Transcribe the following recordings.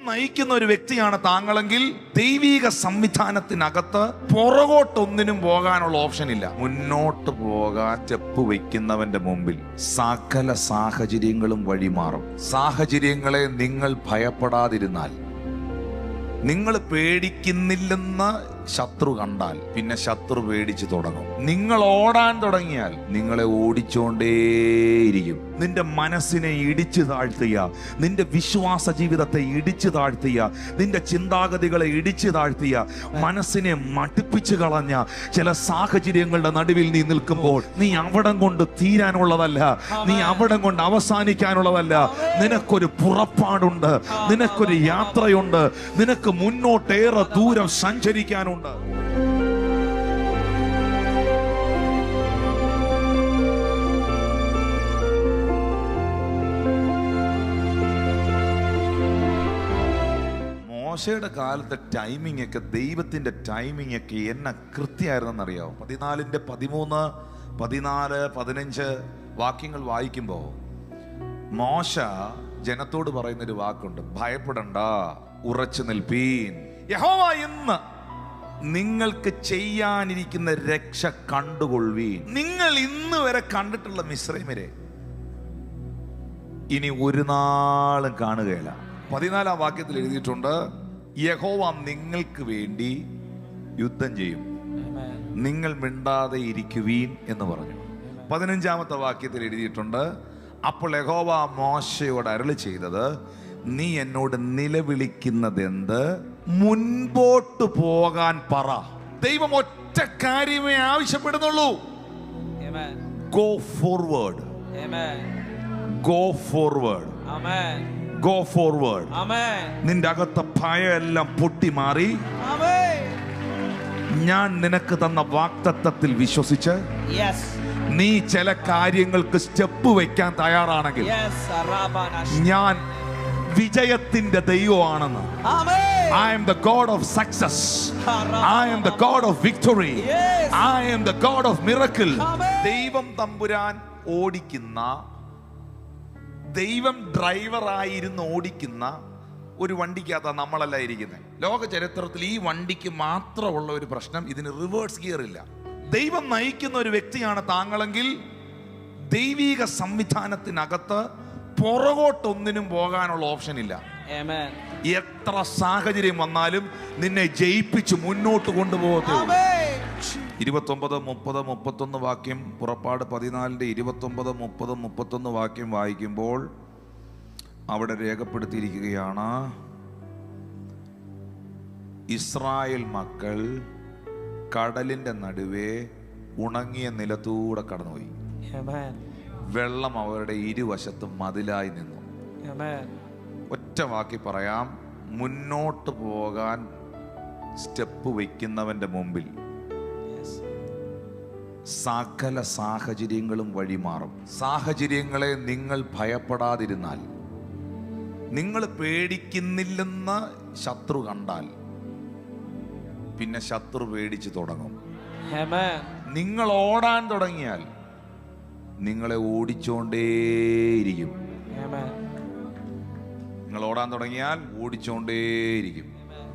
നയിക്കുന്ന ഒരു വ്യക്തിയാണ് താങ്കളെങ്കിൽ ദൈവിക സംവിധാനത്തിനകത്ത് പുറകോട്ടൊന്നിനും പോകാനുള്ള ഓപ്ഷൻ ഇല്ല. മുന്നോട്ട് പോകാൻ സ്റ്റെപ്പ് വയ്ക്കുന്നവന്റെ മുമ്പിൽ സകല സാഹചര്യങ്ങളും വഴിമാറും. സാഹചര്യങ്ങളെ നിങ്ങൾ ഭയപ്പെടാതിരുന്നാൽ, നിങ്ങൾ പേടിക്കുന്നില്ലെന്ന് ശത്രു കണ്ടാൽ പിന്നെ ശത്രു പേടിച്ചു തുടങ്ങും. നിങ്ങൾ ഓടാൻ തുടങ്ങിയാൽ നിങ്ങളെ ഓടിച്ചോണ്ടേയിരിക്കും. നിന്റെ മനസ്സിനെ ഇടിച്ചു താഴ്ത്തിയ, നിന്റെ വിശ്വാസ ജീവിതത്തെ ഇടിച്ചു താഴ്ത്തിയ, നിന്റെ ചിന്താഗതികളെ ഇടിച്ചു താഴ്ത്തിയ, മനസ്സിനെ മടുപ്പിച്ചു കളഞ്ഞ ചില സാഹചര്യങ്ങളുടെ നടുവിൽ നീ നിൽക്കുമ്പോൾ നീ അവിടം കൊണ്ട് തീരാനുള്ളതല്ല, നീ അവിടം കൊണ്ട് അവസാനിക്കാനുള്ളതല്ല. നിനക്കൊരു പുറപ്പാടുണ്ട്, നിനക്കൊരു യാത്രയുണ്ട്, നിനക്ക് മുന്നോട്ടേറെ ദൂരം സഞ്ചരിക്കാനുണ്ട്. മോശയുടെ കാലത്തെ ടൈമിംഗ് ഒക്കെ, ദൈവത്തിന്റെ ടൈമിംഗ് ഒക്കെ എന്നെ കൃത്യമായിരുന്നെന്നറിയാവും. 14, 13, 14, 15 വാക്യങ്ങൾ വായിക്കുമ്പോൾ മോശ ജനത്തോട് പറയുന്നൊരു വാക്കുണ്ട്: ഭയപ്പെടണ്ട, ഉറച്ചു നിൽപ്പീൻ. യഹോവ ഇന്ന് നിങ്ങൾക്ക് ചെയ്യാനിരിക്കുന്ന രക്ഷ കണ്ടുകൊള്ളുവീൻ. നിങ്ങൾ ഇന്ന് വരെ കണ്ടിട്ടുള്ള മിസ്രൈമരെ ഇനി ഒരു നാളും കാണുകയില്ല. 14-ാം വാക്യത്തിൽ എഴുതിയിട്ടുണ്ട്: യഹോവ നിങ്ങൾക്ക് വേണ്ടി യുദ്ധം ചെയ്യും, നിങ്ങൾ മിണ്ടാതെ ഇരിക്കുവീൻ എന്ന് പറഞ്ഞു. 15-ാമത്തെ വാക്യത്തിൽ എഴുതിയിട്ടുണ്ട്: അപ്പോൾ യഹോവ മോശയോട് അരുളി ചെയ്തത്, നീ എന്നോട് നിലവിളിക്കുന്നതെന്ത്? മുൻപോട്ട് പോകാൻ പറ. ദൈവം ഒറ്റ കാര്യമേ ആവശ്യപ്പെടുന്നുള്ളൂ: go forward, go forward, go forward. നിന്റെ അകത്തെ ഭയമെല്ലാം പൊട്ടിമാറി ഞാൻ നിനക്ക് തന്ന വാഗ്ദത്തത്തിൽ വിശ്വസിച്ച് നീ ചില കാര്യങ്ങൾക്ക് സ്റ്റെപ്പ് വെക്കാൻ തയ്യാറാണെങ്കിൽ ഞാൻ വിജയത്തിന്റെ ദൈവമാണെന്ന്. I am the God of success. I am the God of victory. I am the God of miracle. ദൈവം തമ്പുരാൻ ഓടിക്കുന്ന, ദൈവം ഡ്രൈവറായിരുന്ന് ഓടിക്കുന്ന ഒരു വണ്ടിക്കകത്താണ് നമ്മളല്ല ഇരിക്കുന്നത്. ലോക ചരിത്രത്തിൽ ഈ വണ്ടിക്ക് മാത്രമുള്ള ഒരു പ്രശ്നം, ഇതിന് റിവേഴ്സ് ഗിയർ ഇല്ല. ദൈവം നയിക്കുന്ന ഒരു വ്യക്തിയാണ് താങ്കളെങ്കിൽ ദൈവിക സംവിധാനത്തിനകത്ത് പുറകോട്ടൊന്നിനും പോകാനുള്ള ഓപ്ഷൻ ഇല്ല. എത്ര സാഹചര്യം വന്നാലും നിന്നെ ജയിപ്പിച്ച് മുന്നോട്ട് കൊണ്ടുപോകത്തേ. 29, 30, 31 വാക്യം, പുറപ്പാട് 14-ന്റെ 29, 30, 31 വാക്യം വായിക്കുമ്പോൾ അവിടെ രേഖപ്പെടുത്തിയിരിക്കുകയാണ്: ഇസ്രായേൽ മക്കൾ കടലിന്റെ നടുവേ ഉണങ്ങിയ നിലത്തൂടെ കടന്നുപോയി. വെള്ളം അവരുടെ ഇരുവശത്തും മതിലായി നിന്നു. ഒറ്റ വാക്കി പറയാം: മുന്നോട്ട് പോകാൻ സ്റ്റെപ്പ് വയ്ക്കുന്നവന്റെ മുമ്പിൽ സകല സാഹചര്യങ്ങളും വഴിമാറും. സാഹചര്യങ്ങളെ നിങ്ങൾ ഭയപ്പെടാതിരുന്നാൽ, നിങ്ങൾ പേടിക്കുന്നില്ലെന്ന് ശത്രു കണ്ടാൽ പിന്നെ ശത്രു പേടിച്ചു തുടങ്ങും. നിങ്ങൾ ഓടാൻ തുടങ്ങിയാൽ നിങ്ങളെ ഓടിച്ചോണ്ടേയിരിക്കും. നിങ്ങൾ ഓടാൻ തുടങ്ങിയാൽ ഓടിച്ചോണ്ടേയിരിക്കും.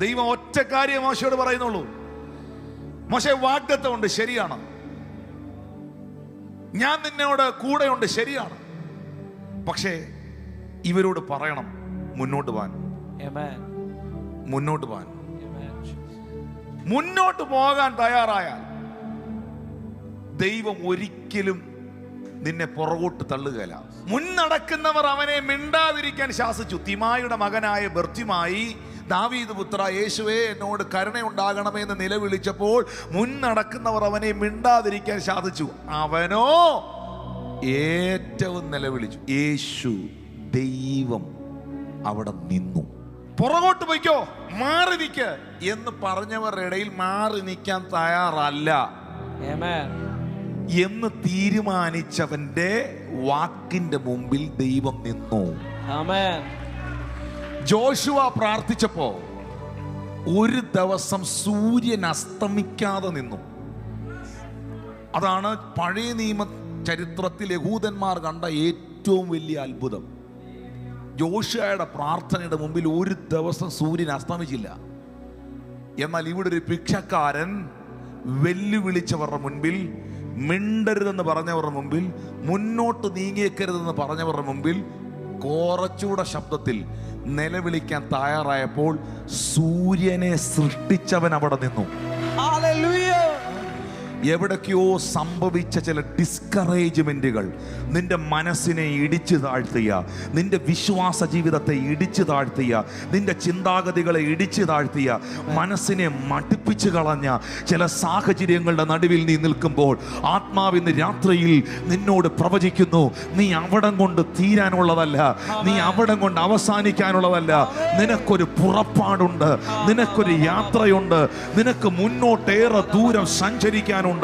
ദൈവം ഒറ്റ കാര്യം മോശയോട് പറയുന്നുള്ളൂ: മോശെ, വാഗ്ദത്തമുണ്ട്, ശരിയാണ്, ഞാൻ നിന്നോട് കൂടെയുണ്ട്, ശരിയാണ്, പക്ഷേ ഇവരോട് പറയണം മുന്നോട്ട് പോകാൻ. മുന്നോട്ട് പോകാൻ, മുന്നോട്ട് പോകാൻ തയ്യാറായാൽ ദൈവം ഒരിക്കലും നിന്നെ പുറകോട്ട് തള്ളുകയില്ല. മുന്നടക്കുന്നവർ അവനെ മിണ്ടാതിരിക്കാൻ ശാസിച്ചു. തിമായുടെ മകനായ ബർത്തിമായി, ദാവീദ് പുത്ര യേശുവേ എന്നോട് കരുണയുണ്ടാകണമേ എന്ന് നിലവിളിച്ചപ്പോൾ മുന്നടക്കുന്നവർ അവനെ മിണ്ടാതിരിക്കാൻ ശാസിച്ചു. അവനോ ഏറ്റവും നിലവിളിച്ചു. യേശു ദൈവം അവിടെ നിന്നു. പുറകോട്ട് പോയിക്കോ, മാറി നിൽക്ക് എന്ന് പറഞ്ഞവരുടെ ഇടയിൽ മാറി നിൽക്കാൻ തയ്യാറല്ല എന്ന് തീരുമാനിച്ചവന്റെ വാക്കിന്റെ മുമ്പിൽ ദൈവം നിന്നു. ജോഷുവ പ്രാർത്ഥിച്ചപ്പോ ഒരു ദിവസം സൂര്യൻ അസ്തമിക്കാതെ നിന്നു. അതാണ് പഴയ നിയമ ചരിത്രത്തിൽ യഹൂദന്മാർ കണ്ട ഏറ്റവും വലിയ അത്ഭുതം. ജോഷുവയുടെ പ്രാർത്ഥനയുടെ മുമ്പിൽ ഒരു ദിവസം സൂര്യൻ അസ്തമിച്ചില്ല. എന്നാൽ ഇവിടെ ഒരു ഭിക്ഷക്കാരൻ വെല്ലുവിളിച്ചവരുടെ മുൻപിൽ, മിണ്ടരുതെന്ന് പറഞ്ഞവരുടെ മുമ്പിൽ, മുന്നോട്ട് നീങ്ങിയേക്കരുതെന്ന് പറഞ്ഞവരുടെ മുമ്പിൽ കുറച്ചുകൂടെ ശബ്ദത്തിൽ നിലവിളിക്കാൻ തയ്യാറായപ്പോൾ സൂര്യനെ സൃഷ്ടിച്ചവൻ അവിടെ നിന്നു. എവിടൊക്കെയോ സംഭവിച്ച ചില ഡിസ്കറേജ്മെന്റുകൾ നിന്റെ മനസ്സിനെ ഇടിച്ചു താഴ്ത്തിയ, നിന്റെ വിശ്വാസ ജീവിതത്തെ ഇടിച്ചു താഴ്ത്തിയ, നിന്റെ ചിന്താഗതികളെ ഇടിച്ചു താഴ്ത്തിയ, മനസ്സിനെ മടുപ്പിച്ചു കളഞ്ഞ ചില സാഹചര്യങ്ങളുടെ നടുവിൽ നീ നിൽക്കുമ്പോൾ ആത്മാവിന്ന് രാത്രിയിൽ നിന്നോട് പ്രവചിക്കുന്നു, നീ അവിടം കൊണ്ട് തീരാനുള്ളതല്ല, നീ അവിടം കൊണ്ട് അവസാനിക്കാനുള്ളതല്ല. നിനക്കൊരു പുറപ്പാടുണ്ട്, നിനക്കൊരു യാത്രയുണ്ട്, നിനക്ക് മുന്നോട്ടേറെ ദൂരം സഞ്ചരിക്കാനുണ്ട്.